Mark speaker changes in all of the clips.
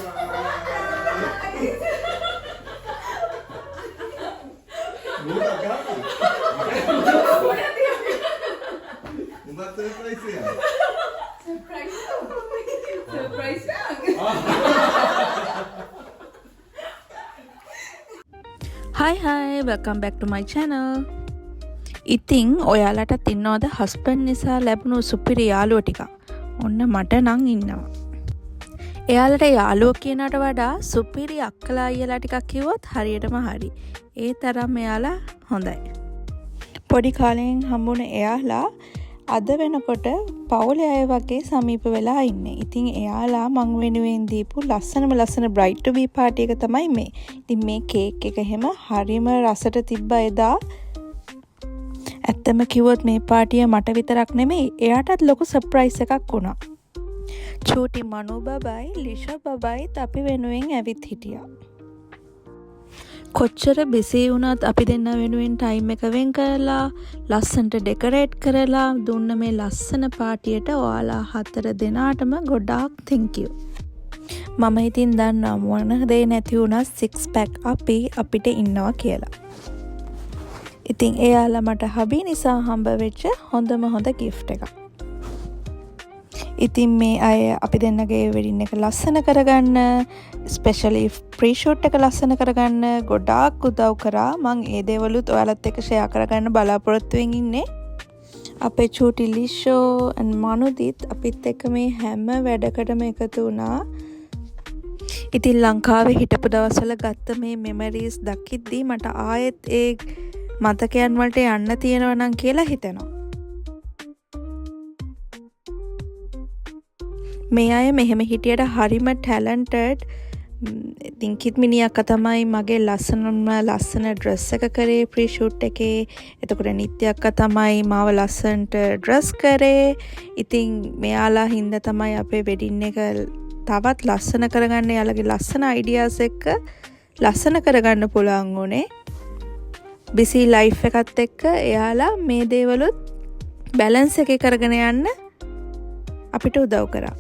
Speaker 1: Hi, welcome back to my channel. ඉතින් ඔයාලටත් ඉන්නවද husband නිසා ලැබුණු සුපිරි යාළුවෝ ටික? ඔන්න මට නම් ඉන්නවා. එයාලට යාළුවෝ කියනකට වඩා සුපිරි අක්කලා අයියලා ටිකක් කිව්වොත් හරියටම හරි. ඒ තරම් එයාලා හොඳයි. පොඩි කාලෙන් හම්බුණ එයාලා අද වෙනකොට පවුලේ අය වගේ සමීප වෙලා ඉන්නේ. ඉතින් එයාලා මං වෙනුවෙන් දීපු ලස්සන බ්‍රයිට් ටු බී පාටි එක තමයි මේ. ඉතින් මේ කේක් එක හැම හරිම රසට තිබ්බ එදා. ඇත්තම කිව්වොත් මේ පාටිය මට විතරක් නෙමෙයි එයාටත් ලොකු සර්ප්‍රයිස් එකක් වුණා. චූටි මනු බබයි ලිෂා බබයිත් අපි වෙනුවෙන් ඇවිත් හිටියා. කොච්චර බිසි වුණත් අපි දෙන්න වෙනුවෙන් ටයිම් එක වෙන් කරලා ලස්සනට ඩෙකොරේට් කරලා දුන්න මේ ලස්සන පාටියට ඔයාලා 4 දෙනාටම ගොඩාක් thank you. මම ඉතින් දන්නවා මොන දේ නැති වුණත් 6 pack අපිට ඉන්නවා කියලා. ඉතින් එයාලා මට හබි නිසා හම්බ වෙච්ච හොඳම gift එකක්. ඉතින් මේ අය අපි දෙන්නගේ වෙඩින් එක ලස්සන කරගන්න, ස්පෙෂලි ප්‍රී ෂූට් එක ලස්සන කරගන්න ගොඩාක් උදව් කරා. මං ඒ දේවලුත් ඔයාලත් එක්ක ෂෙයා කරගන්න බලාපොරොත්තු වෙමින් ඉන්නේ. අපේ චූටි ලිෂෝ and මනුදිත් අපිත් එක්ක මේ හැම වැඩකටම එකතු වුණා. ඉතින් ලංකාවේ හිටපු දවස්වල ගත්ත මේ මෙමරීස් දකිද්දී මට ආයෙත් ඒ මතකයන් වලට යන්න තියෙනවා නම් කියලා හිතෙනවා. මේ අය මෙහෙම හිටියට හරිම ටැලන්ටඩ්. ඉතින් කිත් මිනිහක් තමයි මගේ ලස්සන ඩ්‍රෙස් එක කරේ ප්‍රී ෂූට් එකේ. එතකොට නිත්‍යක්ක තමයි මාව ලස්සනට ඩ්‍රෙස් කරේ. ඉතින් මෙයාලා හින්දා තමයි අපේ වෙඩින් එක තවත් ලස්සන කරගන්න යාළගේ ලස්සන අයිඩියාස් එක්ක ලස්සන කරගන්න පුළුවන් උනේ. බිසි ලයිෆ් එකත් එක්ක එයාලා මේ දේවලුත් බැලන්ස් එකේ කරගෙන යන්න අපිට උදව් කරා.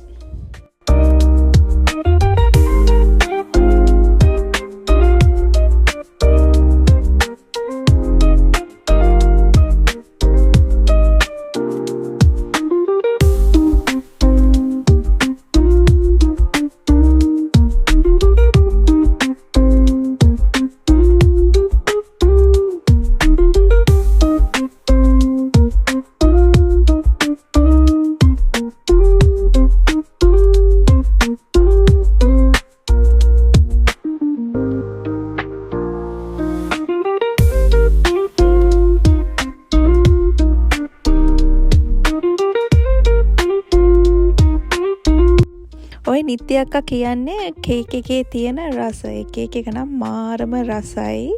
Speaker 1: ඔය නිත්‍ය අක්කා කියන්නේ කේක් එකේ තියෙන රසය. කේක් එක නම් මාරම රසයි.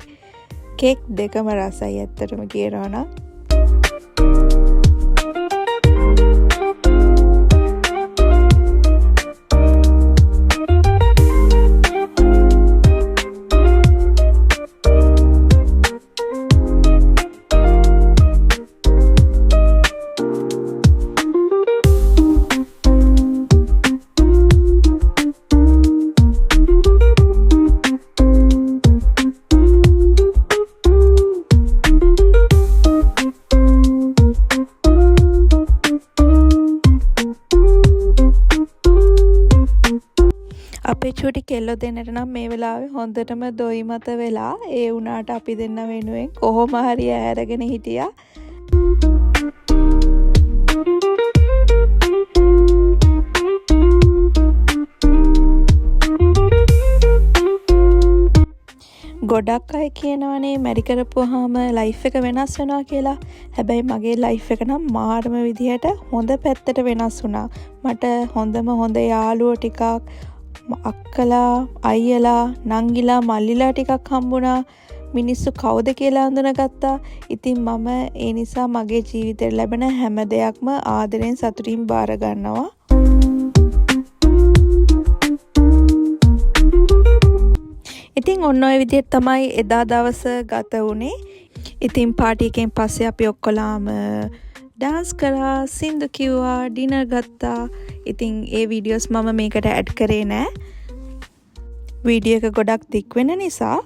Speaker 1: කේක් දෙකම රසයි ඇත්තටම කියනවා නම්. අපේ චූටි කෙල්ලෝ දෙන්නට නම් මේ වෙලාවේ හොඳටම දොයි මත වෙලා ඒ වුණාට අපි දෙන්න වෙනුවෙන් කොහොම හරි ඇරගෙන හිටියා. ගොඩක් අය කියනවනේ මැරි කරපුවාම ලයිෆ් එක වෙනස් වෙනවා කියලා. හැබැයි මගේ ලයිෆ් එක නම් මාරම විදිහට හොඳ පැත්තට වෙනස් වුණා. මට හොඳ යාළුවෝ ටිකක්, අක්කලා, අයියලා, නංගිලා, මල්ලිලා ටිකක් හම්බුණා. මිනිස්සු කවුද කියලා හඳුනාගත්තා. ඉතින් මම ඒ නිසා මගේ ජීවිතේ ලැබෙන හැම දෙයක්ම ආදරෙන් සතුටින් බාර ගන්නවා. ඉතින් ඔන්න ඔය විදිහට තමයි එදා දවස ගත වුණේ. ඉතින් පාටි එකෙන් පස්සේ අපි ඔක්කොලාම ඩාන්ස් කරා, සින්දු කිව්වා, ඩිනර් ගත්තා. ඉතින් ඒ වීඩියෝස් මම මේකට ඇඩ් කරේ නෑ. වීඩියෝ එක ගොඩක් දික් වෙන නිසා.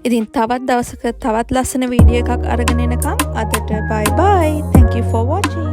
Speaker 1: ඉතින් තවත් දවසක තවත් ලස්සන වීඩියෝ එකක් අරගෙන එනකම් අදට bye bye. Thank you for watching.